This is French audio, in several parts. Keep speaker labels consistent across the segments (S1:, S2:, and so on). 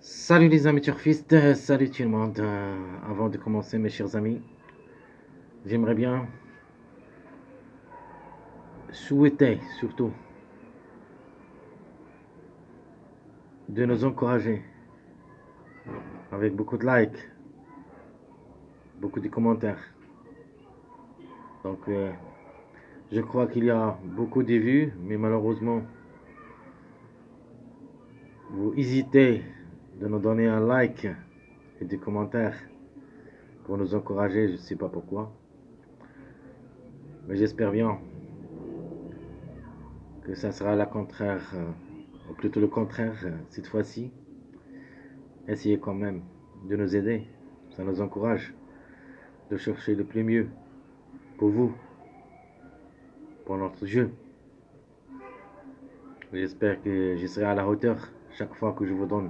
S1: Salut les amis turfistes, salut tout le monde. Avant de commencer mes chers amis, j'aimerais bien souhaiter surtout de nous encourager avec beaucoup de likes, beaucoup de commentaires. Donc je crois qu'il y a beaucoup de vues, mais malheureusement vous hésitez de nous donner un like et des commentaires pour nous encourager, je ne sais pas pourquoi. Mais j'espère bien que ça sera la contraire, ou plutôt le contraire cette fois-ci. Essayez quand même de nous aider. Ça nous encourage de chercher le plus mieux pour vous, pour notre jeu. J'espère que je serai à la hauteur chaque fois que je vous donne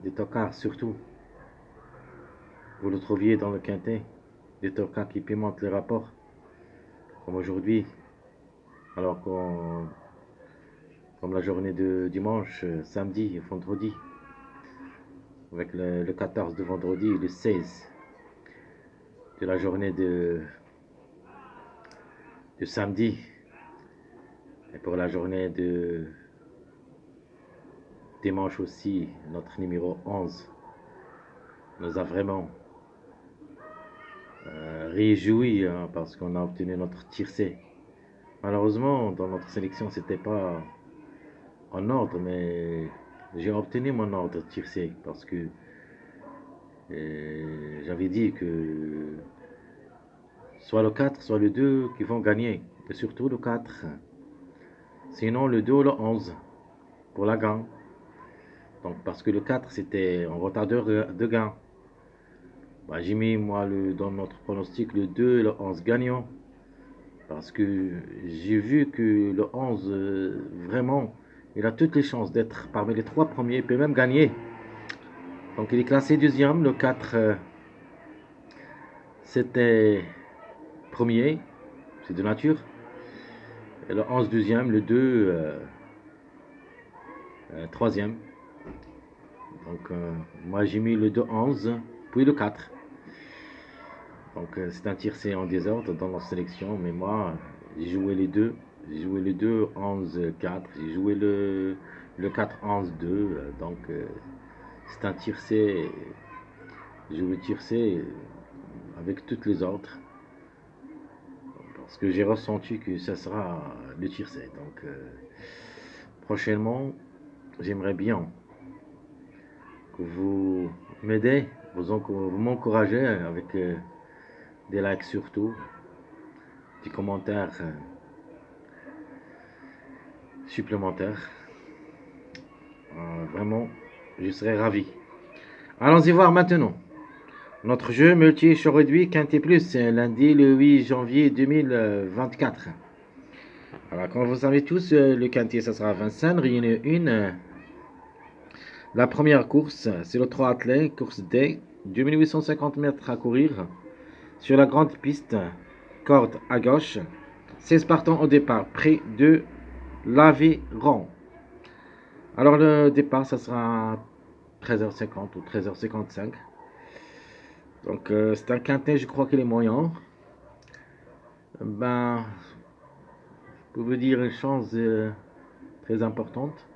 S1: des tocards, surtout. Vous le trouviez dans le quintet, des tocards qui pimentent les rapports, comme aujourd'hui, alors qu'on, comme la journée de dimanche, samedi et vendredi, avec le 14 de vendredi et le 16 de la journée de samedi, et pour la journée de dimanche aussi, notre numéro 11 nous a vraiment réjoui parce qu'on a obtenu notre tiercé. Malheureusement, dans notre sélection, c'était pas en ordre, mais j'ai obtenu mon ordre tiercé parce que j'avais dit que soit le 4, soit le 2 qui vont gagner, et surtout le 4. Sinon, le 2 ou le 11 pour la gagne. Donc, parce que le 4, c'était en retardeur de gain. Bah, j'ai mis, moi, dans notre pronostic, le 2 et le 11 gagnant. Parce que j'ai vu que le 11, vraiment, il a toutes les chances d'être parmi les trois premiers. Il peut même gagner. Donc, il est classé deuxième. Le 4, c'était premier. C'est de nature. Et le 11, deuxième. Le 2, troisième. Donc, moi, j'ai mis le 2, 11, puis le 4. Donc c'est un tiercé en désordre dans notre sélection, mais moi j'ai joué les deux. J'ai joué le 2, 11, 4. J'ai joué le 4, 11, 2. Donc c'est un tiercé. J'ai joué tiercé avec toutes les ordres. Parce que j'ai ressenti que ça sera le tiercé. Donc prochainement, j'aimerais bien que vous m'aidez, vous m'encouragez avec des likes surtout, des commentaires supplémentaires. Vraiment, je serais ravi. Allons-y voir maintenant. Notre jeu multi-show réduit Quintet Plus, lundi le 8 janvier 2024. Alors, comme vous savez tous, le Quintet, ça sera à Vincennes, réunion 1. La première course, c'est le 3 athlètes, course D, 2850 mètres à courir. Sur la grande piste, corde à gauche, 16 partants au départ, près de l'Aveyron. Alors, le départ, ça sera 13h50 ou 13h55. Donc c'est un quintet, je crois qu'il est moyen. Ben, je peux vous dire une chance très importante.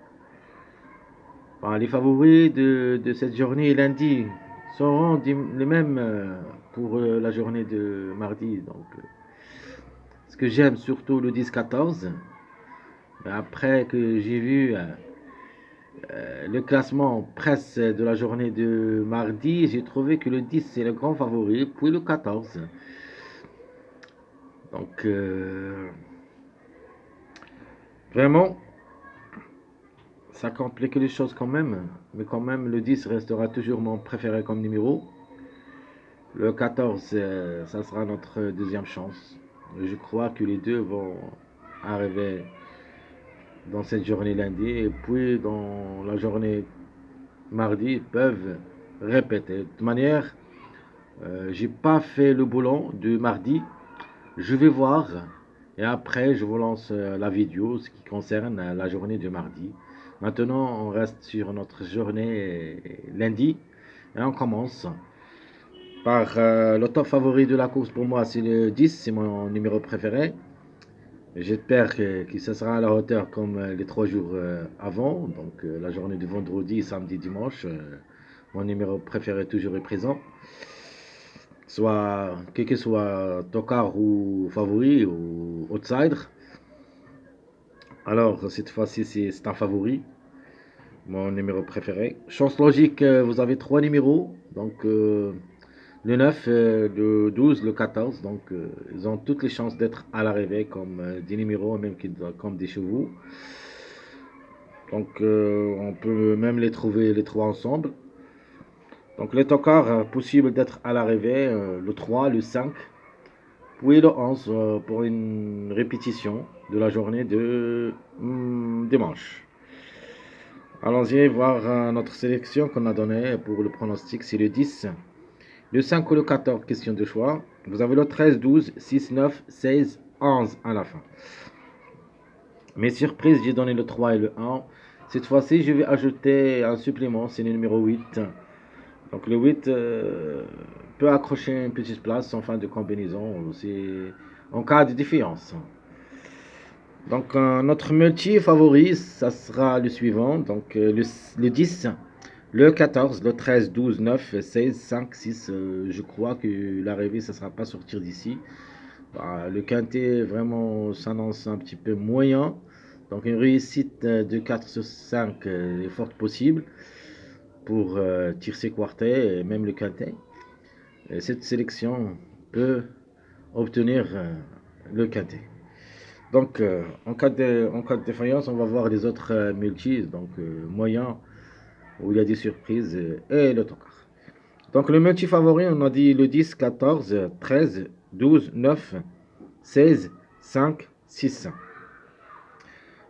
S1: Ben, les favoris de cette journée lundi seront les mêmes pour la journée de mardi. Donc, ce que j'aime surtout le 10-14. Après que j'ai vu le classement presse de la journée de mardi, j'ai trouvé que le 10 c'est le grand favori, puis le 14. Donc, vraiment, ça complique les choses quand même. Mais quand même, le 10 restera toujours mon préféré comme numéro. Le 14, ça sera notre deuxième chance. Je crois que les deux vont arriver dans cette journée lundi. Et puis, dans la journée mardi, ils peuvent répéter. De toute manière, j'ai pas fait le boulot du mardi. Je vais voir. Et après, je vous lance la vidéo, ce qui concerne la journée de mardi. Maintenant, on reste sur notre journée lundi et on commence par le top favori de la course pour moi, c'est le 10, c'est mon numéro préféré. J'espère que ce sera à la hauteur comme les 3 jours avant, donc la journée du vendredi, samedi, dimanche. Mon numéro préféré toujours est présent. Soit, quel que soit tocard ou favori ou outsider. Alors, cette fois-ci, c'est un favori, mon numéro préféré. Chance logique, vous avez 3 numéros. Donc, le 9, le 12, le 14. Donc, ils ont toutes les chances d'être à l'arrivée comme des numéros, même comme des chevaux. Donc, on peut même les trouver les trois ensemble. Donc, les tocards, possible d'être à l'arrivée, le 3, le 5, puis le 11 pour une répétition de la journée de dimanche. Allons-y voir notre sélection qu'on a donnée pour le pronostic. C'est le 10, le 5 ou le 14, question de choix. Vous avez le 13, 12, 6, 9, 16, 11 à la fin. Mes surprises, j'ai donné le 3 et le 1. Cette fois-ci, je vais ajouter un supplément, c'est le numéro 8. Donc le 8 peut accrocher une petite place en fin de combinaison, en cas de défiance. Donc notre multi favori, ça sera le suivant. Donc le 10, le 14, le 13, 12, 9, 16, 5, 6. Je crois que l'arrivée, ça ne sera pas sortir d'ici. Le quintet vraiment s'annonce un petit peu moyen. Donc une réussite de 4 sur 5 est forte possible pour Tiercé Quartet et même le quintet. Et cette sélection peut obtenir le quintet. Donc en cas de défaillance, on va voir les autres multis, donc moyens, où il y a des surprises et le tocard. Donc le multi favori, on a dit le 10, 14, 13, 12, 9, 16, 5, 6.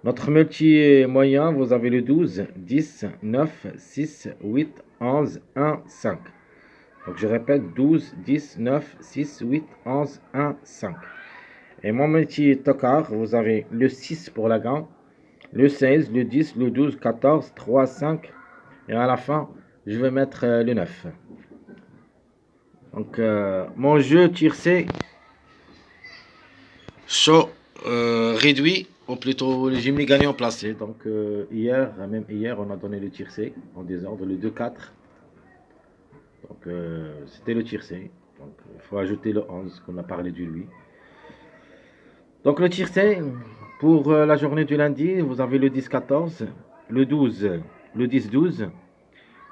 S1: Notre multi moyen, vous avez le 12, 10, 9, 6, 8, 11, 1, 5. Donc je répète, 12, 10, 9, 6, 8, 11, 1, 5. Et mon multi tocard, vous avez le 6 pour la gagne, le 16, le 10, le 12, 14, 3, 5. Et à la fin, je vais mettre le 9. Donc mon jeu tiercé chaud réduit, ou plutôt le Jimny gagnant placé. Donc même hier, on a donné le tiercé en désordre, le 2-4. Donc c'était le tiercé. Donc il faut ajouter le 11 qu'on a parlé de lui. Donc le tiercé, pour la journée du lundi, vous avez le 10-14, le 12, le 10-12,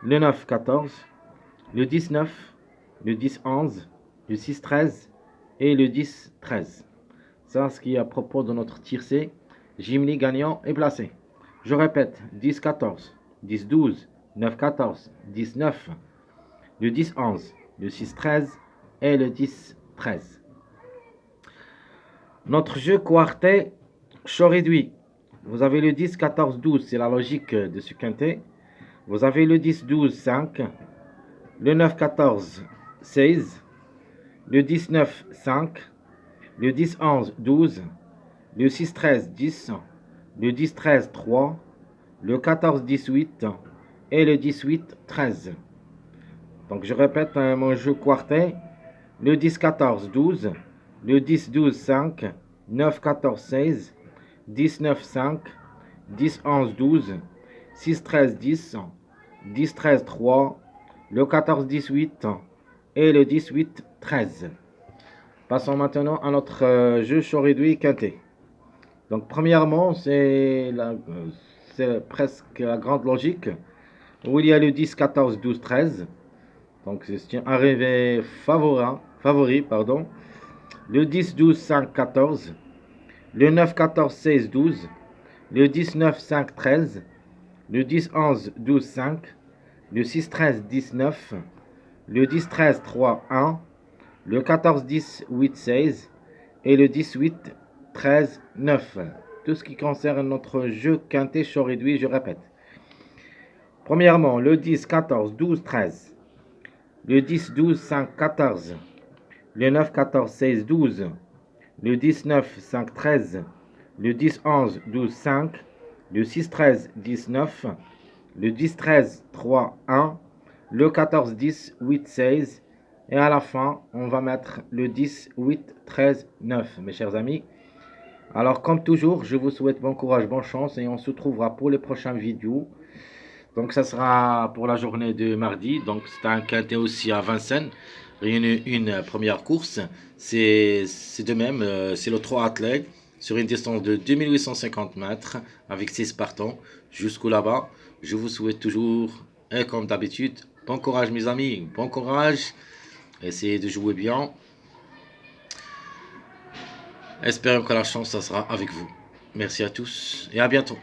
S1: le 9-14, le 10-9, le 10-11, le 6-13 et le 10-13. Ça, ce qui est à propos de notre tiercé. Jimny gagnant est placé. Je répète, 10-14, 10-12, 9-14, 10-9, le 10-11, le 6-13 et le 10-13. Notre jeu quartet, chaud réduit. Vous avez le 10, 14, 12, c'est la logique de ce quintet. Vous avez le 10, 12, 5, le 9, 14, 16, le 19, 5, le 10, 11, 12, le 6, 13, 10, le 10, 13, 3, le 14, 18 et le 18, 13. Donc je répète mon jeu quartet, le 10, 14, 12, le 10, 12, 5, 9, 14, 16, 19, 5, 10, 11, 12, 6, 13, 10, 10, 13, 3, le 14, 18 et le 18, 13. Passons maintenant à notre jeu chaud réduit quintet. Donc premièrement, c'est presque la grande logique, où il y a le 10, 14, 12, 13. Donc c'est un arrivé favori, pardon. Le 10, 12, 5, 14. Le 9, 14, 16, 12. Le 10, 9, 5, 13. Le 10, 11, 12, 5. Le 6, 13, 19. Le 10, 13, 3, 1. Le 14, 10, 8, 16. Et le 18, 13, 9. Tout ce qui concerne notre jeu quintet chaud réduit, je répète. Premièrement, le 10, 14, 12, 13. Le 10, 12, 5, 14. Le 9, 14, 16, 12. Le 10, 9, 5, 13. Le 10, 11, 12, 5. le 6-13, 10-9, le 10-13, 3-1, le 14-10, 8-16, et à la fin, on va mettre le 10-8-13-9, mes chers amis. Alors, comme toujours, je vous souhaite bon courage, bonne chance, et on se trouvera pour les prochaines vidéos. Donc, ça sera pour la journée de mardi. Donc, c'est un quintet aussi à Vincennes. Une première course. C'est de même, c'est le 3 athlètes sur une distance de 2850 mètres avec 6 partants jusqu'au là-bas. Je vous souhaite toujours, et comme d'habitude, bon courage, mes amis. Bon courage. Essayez de jouer bien. Espérons que la chance, ça sera avec vous. Merci à tous et à bientôt.